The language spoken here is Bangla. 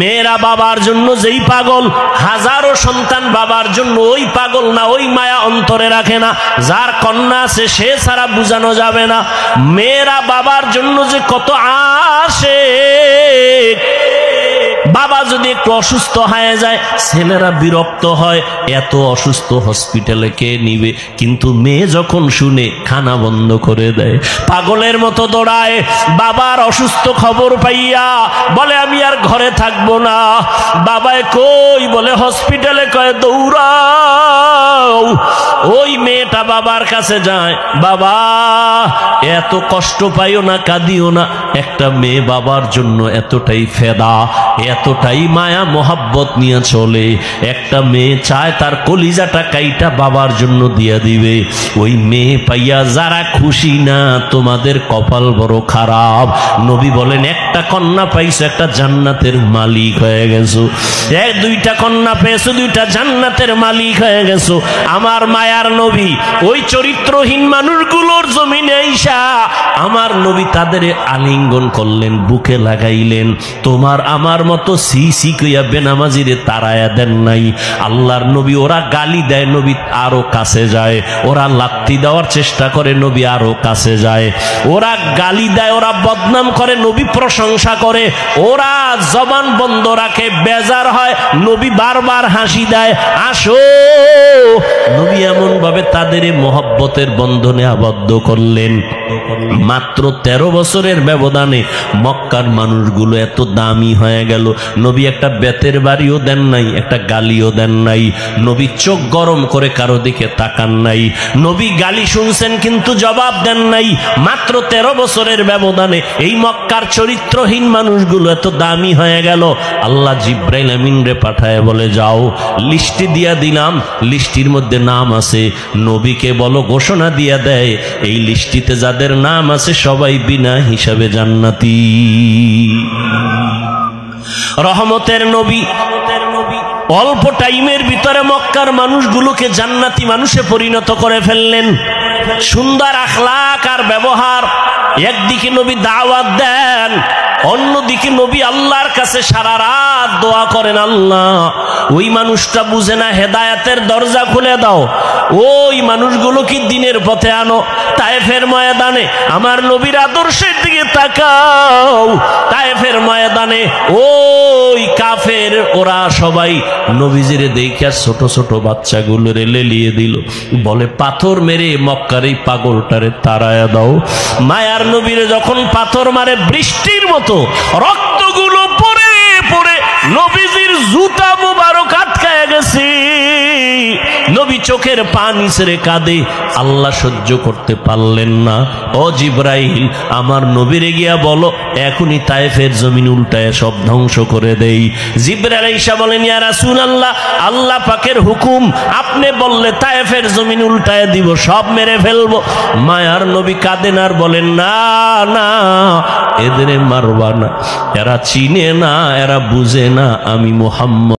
মেয়েরা বাবার জন্য যেই পাগল, হাজারো সন্তান বাবার জন্য ওই পাগল না, ওই মায়া অন্তরে রাখে না। যার কন্যা আছে সে ছাড়া বোঝানো যাবে না। মেয়েরা বাবার জন্য যে কত আসে, বাবা যদি একটু অসুস্থ হয়ে যায় ছেলেরা বিরক্ত হয়, এত অসুস্থ হসপিটালে কে নিবে। কিন্তু মেয়ে যখন শুনে খানা বন্ধ করে দেয়, পাগলের মতো দৌড়ায়। বাবার অসুস্থ খবর পাইয়া বলে আমি আর ঘরে থাকবো না। বাবায় কই বলে হসপিটালে, কয় দৌড়াও। ওই মেয়েটা বাবার কাছে যায়, বাবা এত কষ্ট পাইও না, কাঁদিও না। একটা মেয়ে বাবার জন্য এতটাই ফেদা, এতটাই মায়া মোহাব্বত নিয়ে চলে। একটা মেয়ে চায় তার কলিজাটা কাইটা বাবার জন্য দিয়া দিবে। ওই মেয়ে পাইয়া যারা খুশি না, তোমাদের কপাল বড় খারাপ। নবী বলেন একটা কন্যা পাইছো, একটা জান্নাতের মালিক হয়ে গেছো। দুইটা কন্যা পেয়েছো, দুইটা জান্নাতের মালিক হয়ে গেছো। আমার মায়ার নবী ওই চরিত্রহীন মানুষগুলোর জমিনে আইসা আমার নবী তাদের আলিঙ্গন করলেন, বুকে লাগাইলেন। তোমার আমার মতো সি কইয়া বেনামাজিরে তারায়া দেন নাই। আল্লাহর নবী ওরা গালি দেয়, নবী আরো কাছে যায়। ওরা লাত্তি দেওয়ার চেষ্টা করে, নবী আরো কাছে যায়। ওরা গালি দেয়, ওরা বদনাম করে, নবী প্রশংসা করে। ওরা জবান বন্ধ রাখে, বেজার হয়, নবী বারবার হাসি দেয়, আসো। নবী এমন ভাবে তাদের মহব্বতের বন্ধনে আবদ্ধ করলেন। মাত্র 13 বছরের ব্যবধানে মক্কার মানুষগুলো এত দামি হয়ে গেল। নবী একটা বেতের বাড়িও দেন নাই, একটা গালিও দেন নাই। নবী চোখ গরম করে কারো দিকে তাকান নাই। নবী গালি শুনছেন কিন্তু জবাব দেন নাই। মাত্র 13 বছরের ব্যবধানে এই মক্কার চরিত্রহীন মানুষগুলো এত দামি হয়ে গেল। আল্লাহ জিব্রাইল আমিন রে পাঠায় বলে, যাও লিস্টি দিয়া দিলাম, লিস্টির মধ্যে নাম আছে। নবীকে বলো ঘোষণা দিয়া দেয়, এই লিস্টিতে যাদের নাম আছে সবাই বিনা হিসাবে জান্নাতি। রহমতের নবী অল্প টাইমের ভিতরে মক্কার মানুষগুলোকে জান্নাতি মানুষে পরিণত করে ফেললেন। সুন্দর আখলাক আর ব্যবহার। একদিকে নবী দাওয়াত দেন, অন্যদিকে নবী আল্লাহর কাছে সারা রাত দোয়া করেন, আল্লাহ ওই মানুষটা বুঝে না, হেদায়েতের দরজা খুলে দাও, ওই মানুষগুলো কি দিনের পথে আনো। তায়েফের ময়দানে আমার নবীর আদর্শের দিকে তাকাও। তায়েফের ময়দানে ওই কাফের ওরা সবাই নবীজিরে দেখিয়া ছোট ছোট বাচ্চাগুলোরে লেলিয়ে দিল, বলে পাথর মেরে মক্কার এই পাগলটারে তাড়ায়া দাও। মায়ার নবীরে যখন পাথর মারে, বৃষ্টির মতো রক্তগুলো পড়ে পড়ে নবীজির জুতা মুবারক আটকায় গেছে। নবী চোখের পানি ছেড়ে কাঁদে। আল্লাহ সহ্য করতে পারলেন না। ও জিব্রাইল, আমার নবীরে গিয়া বলো এখনই তায়েফের জমিন উল্টায় সব ধ্বংস করে দেই। জিব্রাইল আইসা বলেন, ইয়া রাসূলুল্লাহ, আল্লাহ পাকের হুকুম, আপনি বললে তায়েফের জমিন উল্টায় দিব, সব মেরে ফেলবো। মায়ার নবী কাঁদেন আর বলেন, না না, এদের মারবা না, এরা চিনে না, এরা বুঝে না আমি মুহাম্মদ।